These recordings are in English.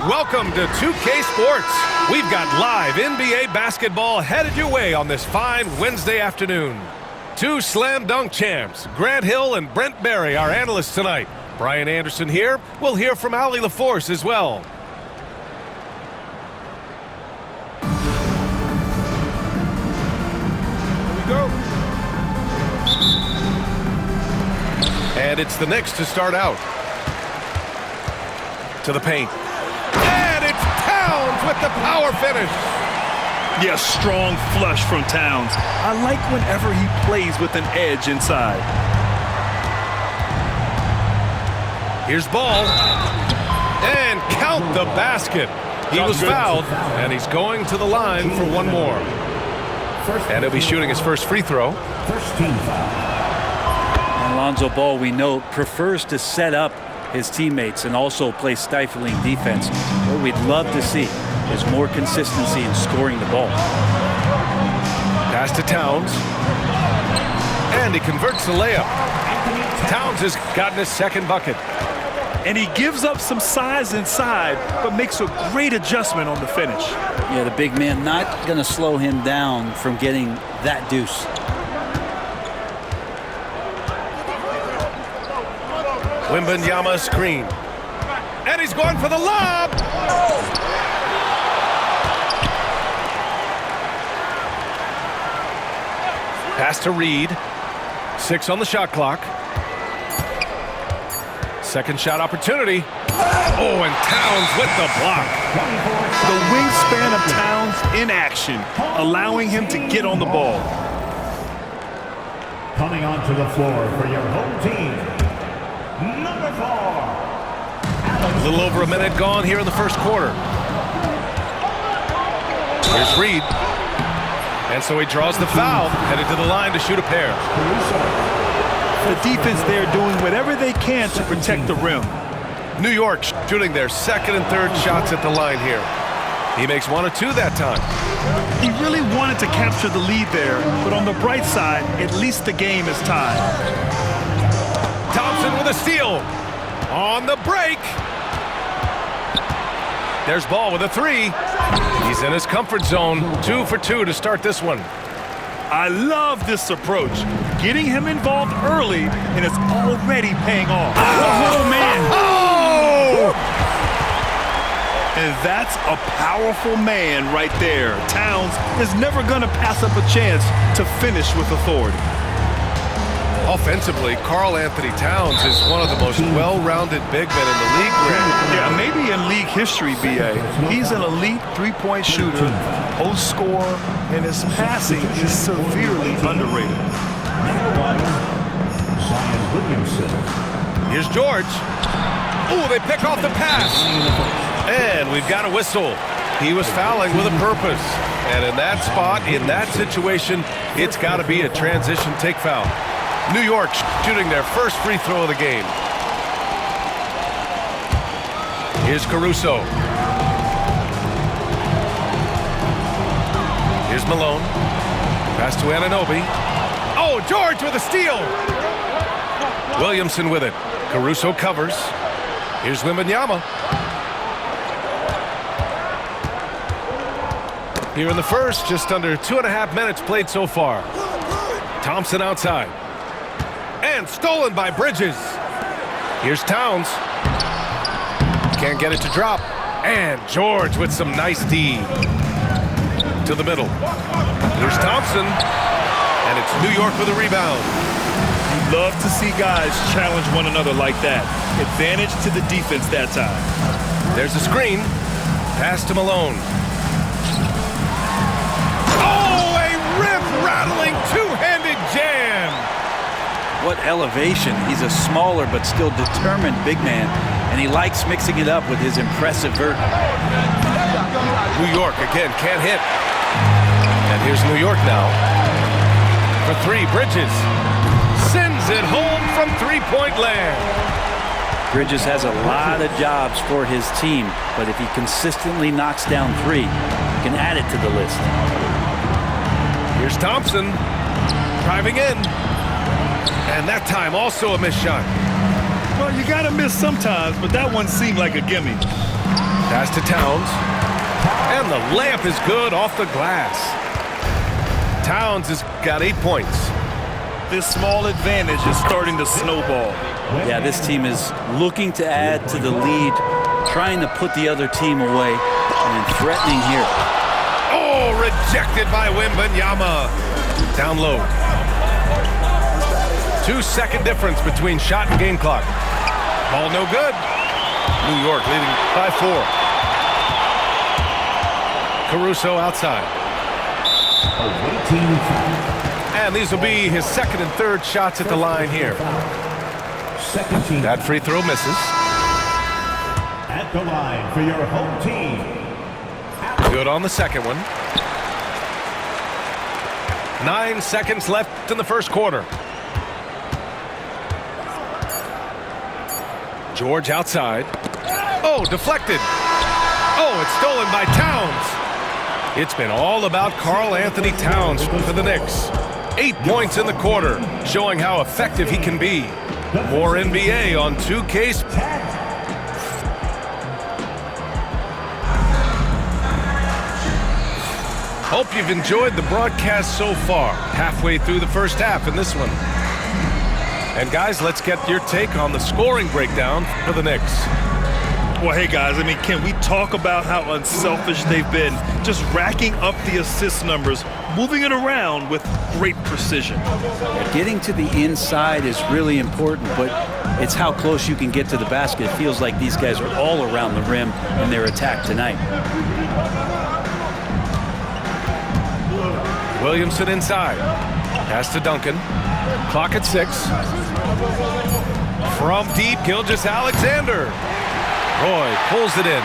Welcome to 2K Sports. We've got live NBA basketball headed your way on this fine Wednesday afternoon. Two slam dunk champs, Grant Hill and Brent Barry, our analysts tonight. Brian Anderson here. We'll hear from Allie LaForce as well. Here we go. And it's the Knicks to start out. To the paint. And it's Towns with the power finish. Yeah, strong flush from Towns. I like whenever he plays with an edge inside. Here's Ball. And count the basket. He was fouled, and he's going to the line for one more. And he'll be shooting his first free throw. First team foul. Lonzo Ball, we know, prefers to set up his teammates and also play stifling defense. What we'd love to see is more consistency in scoring the ball. Pass to Towns. And he converts the layup. Towns has gotten his second bucket. And he gives up some size inside, but makes a great adjustment on the finish. Yeah, the big man not going to slow him down from getting that deuce. Wembanyama screen. And he's going for the lob. Pass to Reed. 6 on the shot clock. Second shot opportunity. Oh, and Towns with the block. The wingspan of Towns in action, allowing him to get on the ball. Coming onto the floor for your home team, number 4. A little over a minute gone here in the first quarter. Here's Reed. And so he draws the foul, headed to the line to shoot a pair. The defense there doing whatever they can to protect the rim. New York shooting their second and third shots at the line here. He makes 1 or 2 that time. He really wanted to capture the lead there, but on the bright side, at least the game is tied. Thompson with a steal. On the break. There's Ball with a 3. He's in his comfort zone. 2 for 2 to start this one. I love this approach. Getting him involved early, and it's already paying off. Oh, man. Oh! And that's a powerful man right there. Towns is never going to pass up a chance to finish with authority. Offensively, Karl Anthony Towns is one of the most well-rounded big men in the league, Grant. Yeah, maybe in league history, B.A. He's an elite three-point shooter, post scorer, and his passing is severely underrated. Here's George. Ooh, they pick off the pass. And we've got a whistle. He was fouling with a purpose. And in that spot, in that situation, it's got to be a transition take foul. New York shooting their first free throw of the game. Here's Caruso. Here's Malone. Pass to Anunoby. Oh, George with a steal. Williamson with it. Caruso covers. Here's Wembanyama. Here in the first, just under 2.5 minutes played so far. Thompson outside. And stolen by Bridges. Here's Towns. Can't get it to drop. And George with some nice D. To the middle. Here's Thompson. And it's New York with a rebound. Love to see guys challenge one another like that. Advantage to the defense that time. There's a screen. Pass to Malone. Oh, a rib-rattling two-handed jam. What elevation. He's a smaller but still determined big man, and he likes mixing it up with his impressive vert. New York again can't hit. And here's New York now. For 3, Bridges sends it home from three-point land. Bridges has a lot of jobs for his team, but if he consistently knocks down 3, he can add it to the list. Here's Thompson driving in. And that time also a missed shot. Well, you got to miss sometimes, but that one seemed like a gimme. Pass to Towns. And the layup is good off the glass. Towns has got 8 points. This small advantage is starting to snowball. Yeah, this team is looking to add to the lead, trying to put the other team away, and threatening here. Oh, rejected by Wembanyama. Down low. 2-second difference between shot and game clock. Ball no good. New York leading by 4. Caruso outside. And these will be his second and third shots at the line here. That free throw misses. At the line for your home team. Good on the second one. 9 seconds left in the first quarter. George outside. Oh, deflected. Oh, it's stolen by Towns. It's been all about Karl Anthony Towns for the Knicks. 8 points in the quarter, showing how effective he can be. More NBA on 2K. Hope you've enjoyed the broadcast so far. Halfway through the first half in this one. And guys, let's get your take on the scoring breakdown for the Knicks. Well, hey, guys, I mean, can we talk about how unselfish they've been? Just racking up the assist numbers, moving it around with great precision. Getting to the inside is really important, but it's how close you can get to the basket. It feels like these guys are all around the rim in their attack tonight. Williamson inside. Pass to Duncan. Clock at 6. From deep, Gilgeous-Alexander. Roy pulls it in.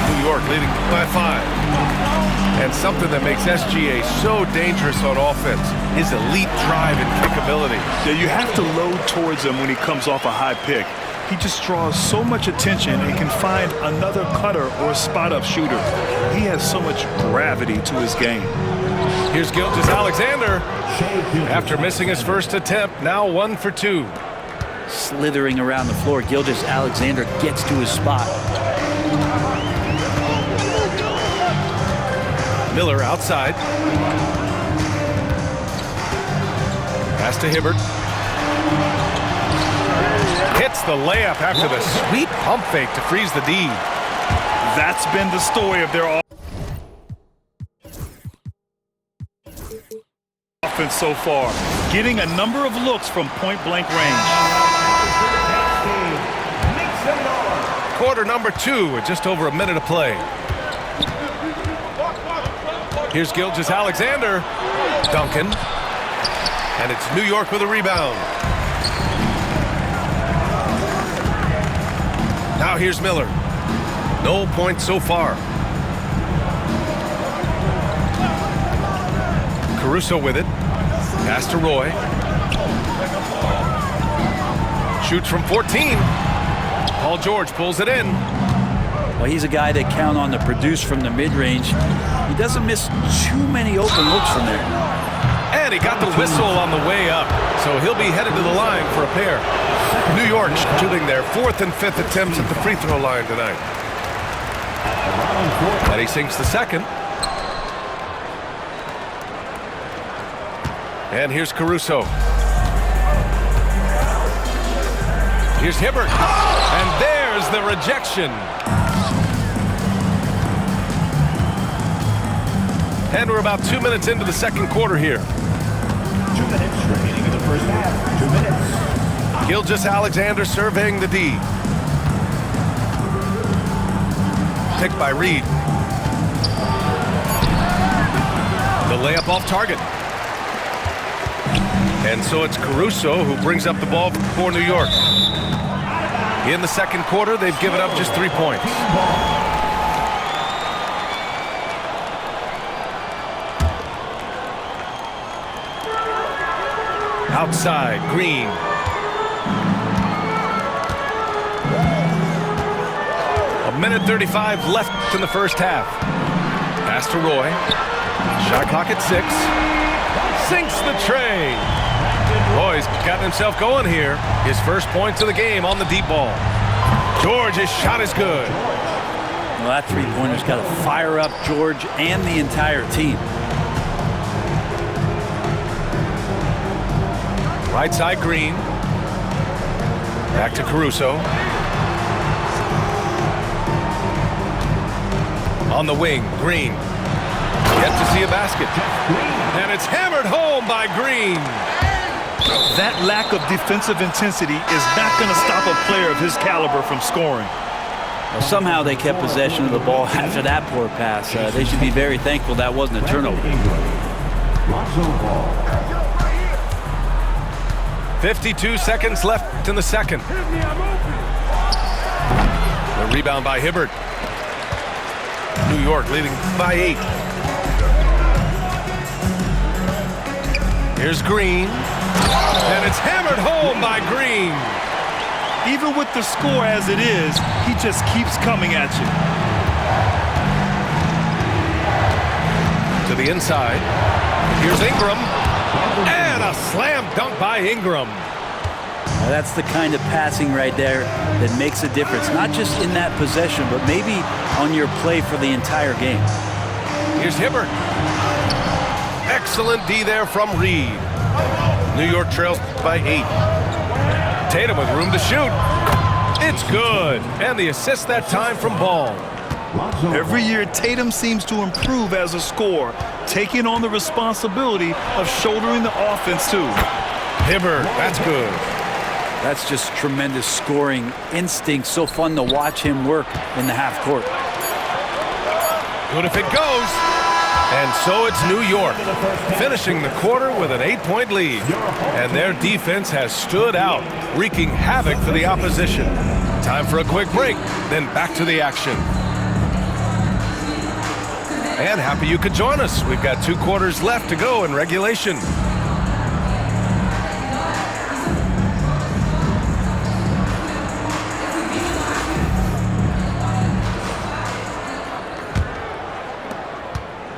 New York leading by 5. And something that makes SGA so dangerous on offense, his elite drive and kickability. Yeah, you have to load towards him when he comes off a high pick. He just draws so much attention and can find another cutter or a spot-up shooter. He has so much gravity to his game. Here's Gilgeous-Alexander. After missing his first attempt, now 1 for 2. Slithering around the floor, Gilgeous-Alexander gets to his spot. Miller outside. Pass to Hibbert. Hits the layup after the sweet pump fake to freeze the D. That's been the story of their offense so far, getting a number of looks from point-blank range. Quarter number 2 with just over a minute of play. Here's Gilgeous-Alexander. Duncan. And it's New York with a rebound. Now here's Miller. No points so far. Caruso with it. Pass to Roy. Shoots from 14. Paul George pulls it in. Well, he's a guy that count on to produce from the mid-range. He doesn't miss too many open looks from there. And he got the whistle on the way up, so he'll be headed to the line for a pair. New York shooting their 4th and 5th attempts at the free throw line tonight. And he sinks the second. And here's Caruso. Here's Hibbert. And there's the rejection. And we're about 2 minutes into the second quarter here. 2 minutes remaining in the first half. 2 minutes. Gilgeous-Alexander surveying the D. Picked by Reed. The layup off target. And so it's Caruso who brings up the ball for New York. In the second quarter, they've given up just 3 points. Outside, Green. A minute 35 left in the first half. Pass to Roy. Shot clock at 6. Sinks the tray. Roy's gotten himself going here. His first points of the game on the deep ball. George's shot is good. Well, that three-pointer's got to fire up George and the entire team. Right side, Green. Back to Caruso. On the wing, Green. Yet to see a basket. And it's hammered home by Green. That lack of defensive intensity is not going to stop a player of his caliber from scoring. Well, somehow they kept possession of the ball after that poor pass. They should be very thankful that wasn't a turnover. 52 seconds left in the second. The rebound by Hibbert. New York leading by 8. Here's Green. And it's hammered home by Green. Even with the score as it is, he just keeps coming at you. To the inside. Here's Ingram. And a slam dunk by Ingram. Now that's the kind of passing right there that makes a difference. Not just in that possession, but maybe on your play for the entire game. Here's Hibbert. Excellent D there from Reed. New York trails by 8. Tatum with room to shoot. It's good. And the assist that time from Ball. Every year, Tatum seems to improve as a scorer, taking on the responsibility of shouldering the offense, too. Hibbert, that's good. That's just tremendous scoring instinct. So fun to watch him work in the half court. Good if it goes. And so it's New York, finishing the quarter with an 8-point lead. And their defense has stood out, wreaking havoc for the opposition. Time for a quick break, then back to the action. And happy you could join us. We've got 2 quarters left to go in regulation.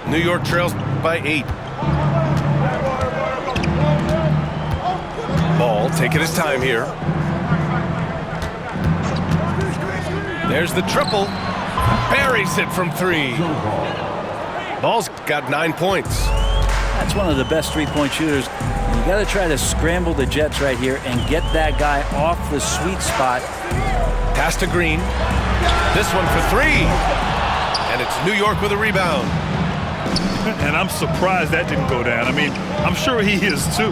New York trails by 8. Ball taking his time here. There's the triple. Buries it from 3. Ball's got 9 points. That's one of the best three-point shooters. You got to try to scramble the Jets right here and get that guy off the sweet spot. Pass to Green. This one for 3. And it's New York with a rebound. And I'm surprised that didn't go down. I mean, I'm sure he is too.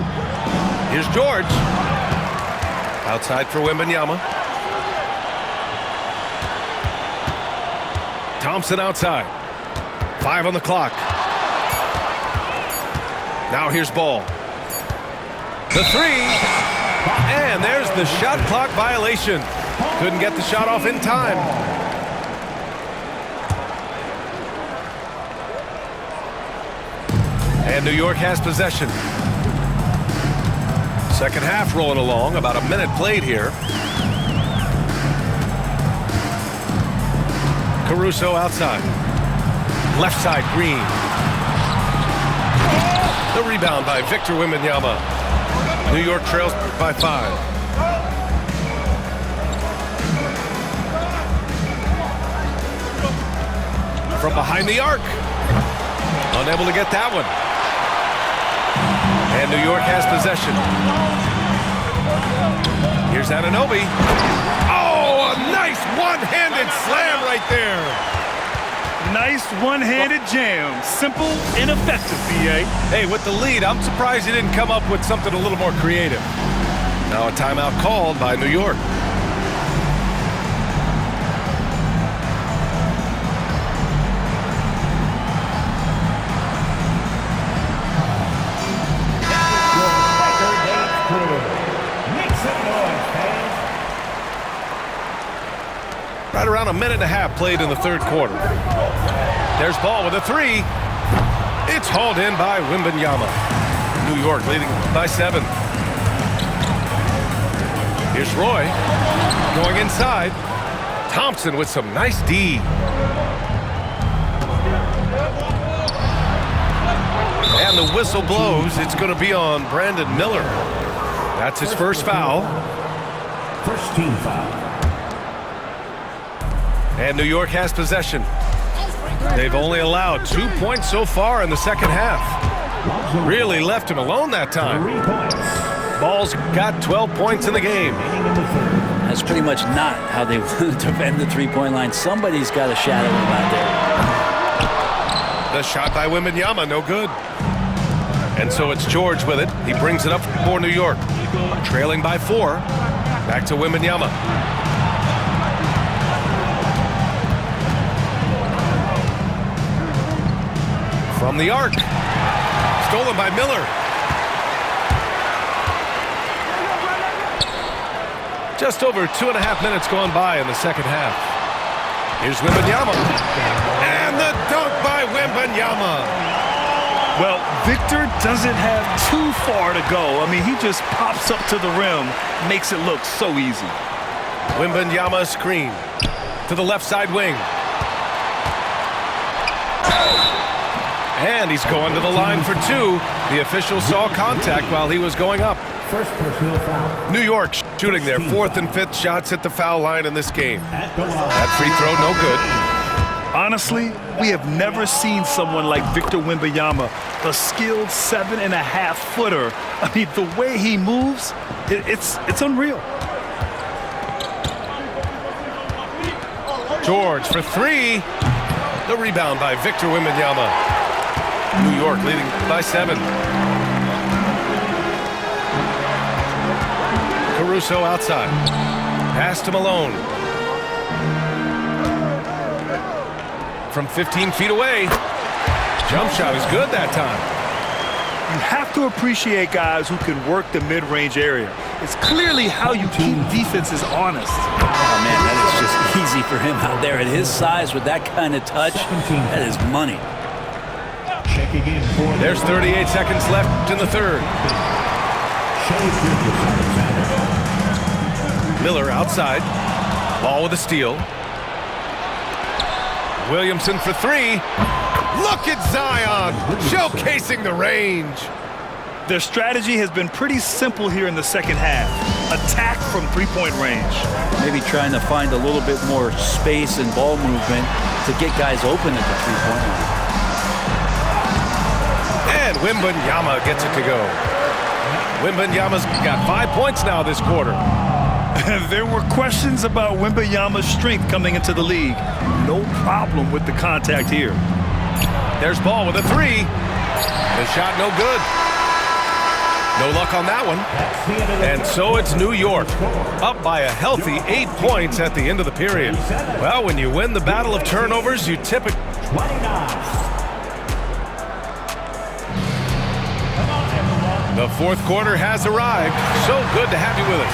Here's George. Outside for Wembanyama. Thompson outside. 5 on the clock. Now here's Ball. The 3. And there's the shot clock violation. Couldn't get the shot off in time. And New York has possession. Second half rolling along. About a minute played here. Caruso outside. Left side, Green. The rebound by Victor Wembanyama. New York trails by 5. From behind the arc. Unable to get that one. And New York has possession. Here's Anunoby. Oh, a nice one-handed slam right there. Nice one-handed jam. Simple and effective, B.A. Hey, with the lead, I'm surprised he didn't come up with something a little more creative. Now a timeout called by New York. Right around a minute and a half played in the third quarter. There's Ball with a 3. It's hauled in by Wembanyama. New York leading by 7. Here's Roy going inside. Thompson with some nice D. And the whistle blows. It's going to be on Brandon Miller. That's his first foul. First team foul. And New York has possession. They've only allowed 2 points so far in the second half. Really left him alone that time. Ball's got 12 points in the game. That's pretty much not how they want to defend the three-point line. Somebody's got to shadow him out there. The shot by Wembanyama, no good. And so it's George with it. He brings it up for New York. Trailing by 4. Back to Wembanyama. From the arc. Stolen by Miller. Just over 2.5 minutes gone by in the second half. Here's Wembanyama. And the dunk by Wembanyama. Well, Victor doesn't have too far to go. I mean, he just pops up to the rim, makes it look so easy. Wembanyama screen to the left side wing. And he's going to the line for 2. The official saw contact while he was going up. First personal foul. New York shooting their 4th and 5th shots at the foul line in this game. That free throw, no good. Honestly, we have never seen someone like Victor Wembanyama, a skilled 7.5-footer. I mean, the way he moves, it's unreal. George for 3. The rebound by Victor Wembanyama. New York leading by 7. Caruso outside. Pass to Malone. From 15 feet away. Jump shot is good that time. You have to appreciate guys who can work the mid-range area. It's clearly how you keep defenses honest. Oh, man, that is just easy for him out there. At his size, with that kind of touch, that is money. Checking in for There's 38 seconds left in the third. Miller outside. Ball with a steal. Williamson for 3. Look at Zion showcasing the range. Their strategy has been pretty simple here in the second half. Attack from three-point range. Maybe trying to find a little bit more space and ball movement to get guys open at the three-point line. And Wembanyama gets it to go. Wembanyama's got 5 points now this quarter. There were questions about Wembanyama's strength coming into the league. No problem with the contact here. There's Ball with a 3. The shot no good. No luck on that one. And so it's New York, up by a healthy 8 points at the end of the period. Well, when you win the battle of turnovers, you typically... The fourth quarter has arrived. So good to have you with us.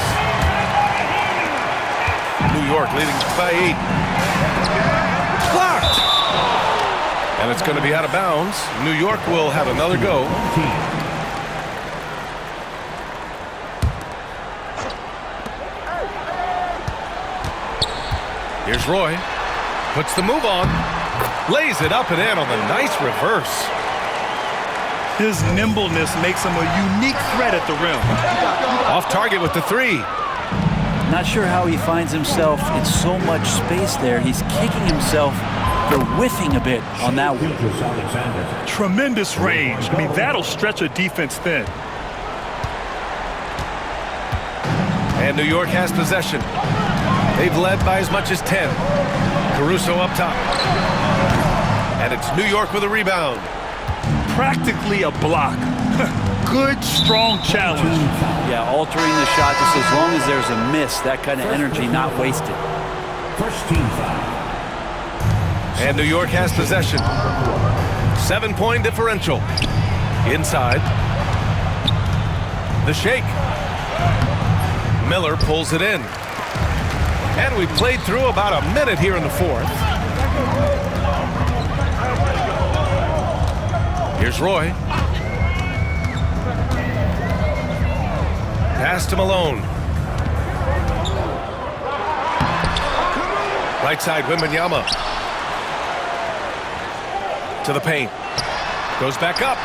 New York leading by 8. Blocked! And it's going to be out of bounds. New York will have another go. Here's Roy. Puts the move on. Lays it up and in on the nice reverse. His nimbleness makes him a unique threat at the rim. Off target with the 3. Not sure how he finds himself in so much space there. He's kicking himself. They're whiffing a bit on that one. Tremendous range. I mean, that'll stretch a defense thin. And New York has possession. They've led by as much as 10. Caruso up top. And it's New York with a rebound. Practically a block. Good, strong challenge. Yeah, altering the shot just as long as there's a miss. That kind of energy not wasted. First team foul. And New York has possession. 7-point differential. Inside. The shake. Miller pulls it in. And we played through about a minute here in the fourth. Here's Roy. Pass to Malone. Right side, Wembanyama. To the paint. Goes back up.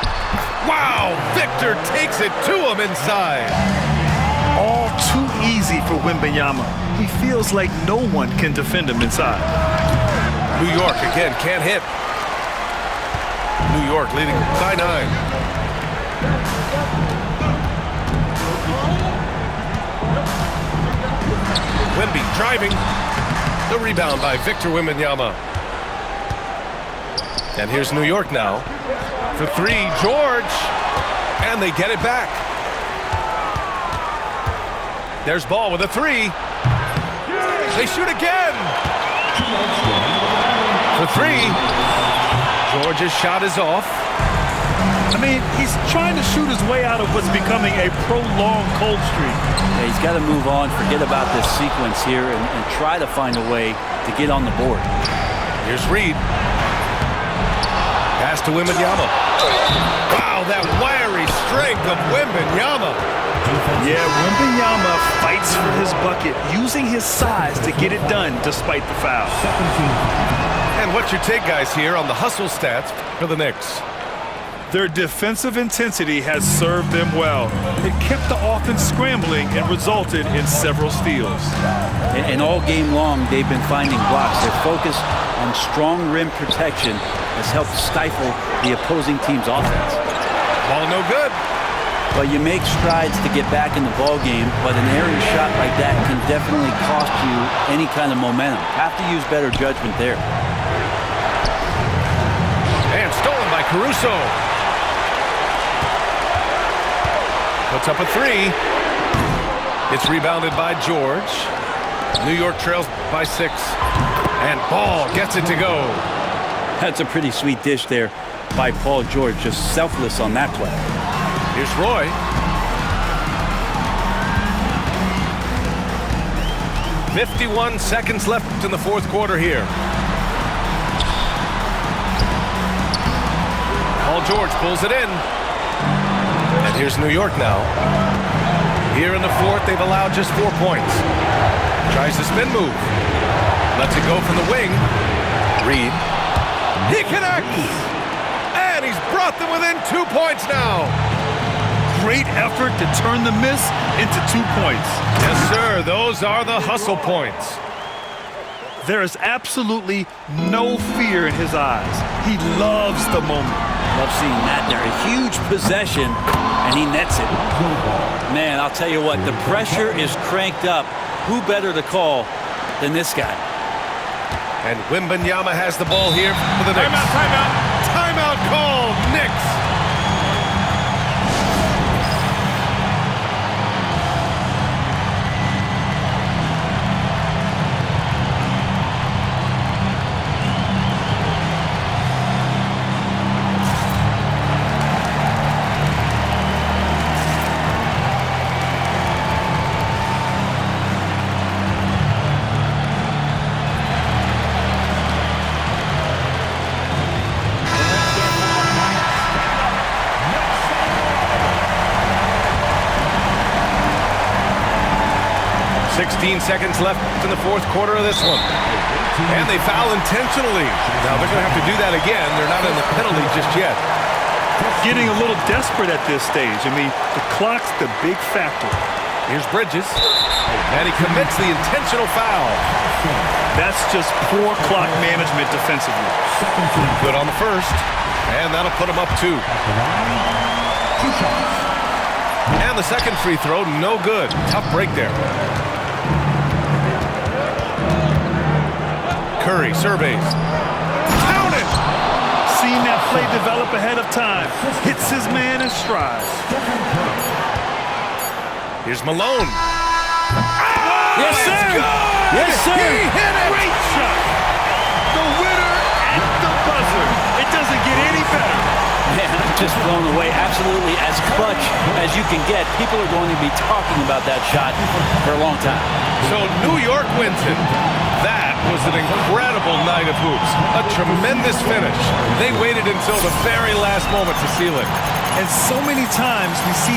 Wow! Victor takes it to him inside. All too easy for Wembanyama. He feels like no one can defend him inside. New York again can't hit. New York leading by 9. Wemby driving. The rebound by Victor Wembanyama. And here's New York now. For 3, George. And they get it back. There's Ball with a 3. They shoot again. For 3. George's shot is off. I mean, he's trying to shoot his way out of what's becoming a prolonged cold streak. Yeah, he's got to move on, forget about this sequence here, and try to find a way to get on the board. Here's Reed. Pass to Wembanyama. Wow, that wiry strength of Wembanyama. Yeah, Wembanyama fights for his bucket, using his size to get it done despite the foul. And what's your take, guys, here on the hustle stats for the Knicks? Their defensive intensity has served them well. It kept the offense scrambling and resulted in several steals. And all game long, they've been finding blocks. Their focus on strong rim protection has helped stifle the opposing team's offense. Ball no good. But you make strides to get back in the ball game, but an errant shot like that can definitely cost you any kind of momentum. Have to use better judgment there. And stolen by Caruso. Puts up a 3. It's rebounded by George. New York trails by 6. And Ball gets it to go. That's a pretty sweet dish there by Paul George, just selfless on that play. Here's Roy. "51 seconds left in the fourth quarter here. Paul George pulls it in. And here's New York now. Here in the fourth, they've allowed just 4 points. Tries the spin move. Lets it go from the wing. Reed. He connects! And he's brought them within 2 points now. Great effort to turn the miss into 2 points. Yes, sir. Those are the hustle points. There is absolutely no fear in his eyes. He loves the moment. Love seeing that there. A huge possession, and he nets it. Man, I'll tell you what, the pressure is cranked up. Who better to call than this guy? And Wembanyama has the ball here for the Knicks. Timeout. Timeout called. Knicks. Seconds left in the fourth quarter of this one. And they foul intentionally. Now they're going to have to do that again. They're not in the penalty just yet. Getting a little desperate at this stage. I mean, the clock's the big factor. Here's Bridges. And he commits the intentional foul. That's just poor clock management defensively. Good on the first. And that'll put him up 2. And the second free throw, no good. Tough break there. Curry surveys. Count it! Seen that play develop ahead of time. Hits his man in stride. Here's Malone. Yes, sir! Yes, sir! He hit it! Great shot! The winner at the buzzer. It doesn't get any better. Man, I'm just blown away. Absolutely as clutch as you can get. People are going to be talking about that shot for a long time. So New York wins it. That was an incredible night of hoops. A tremendous finish. They waited until the very last moment to seal it. And so many times we see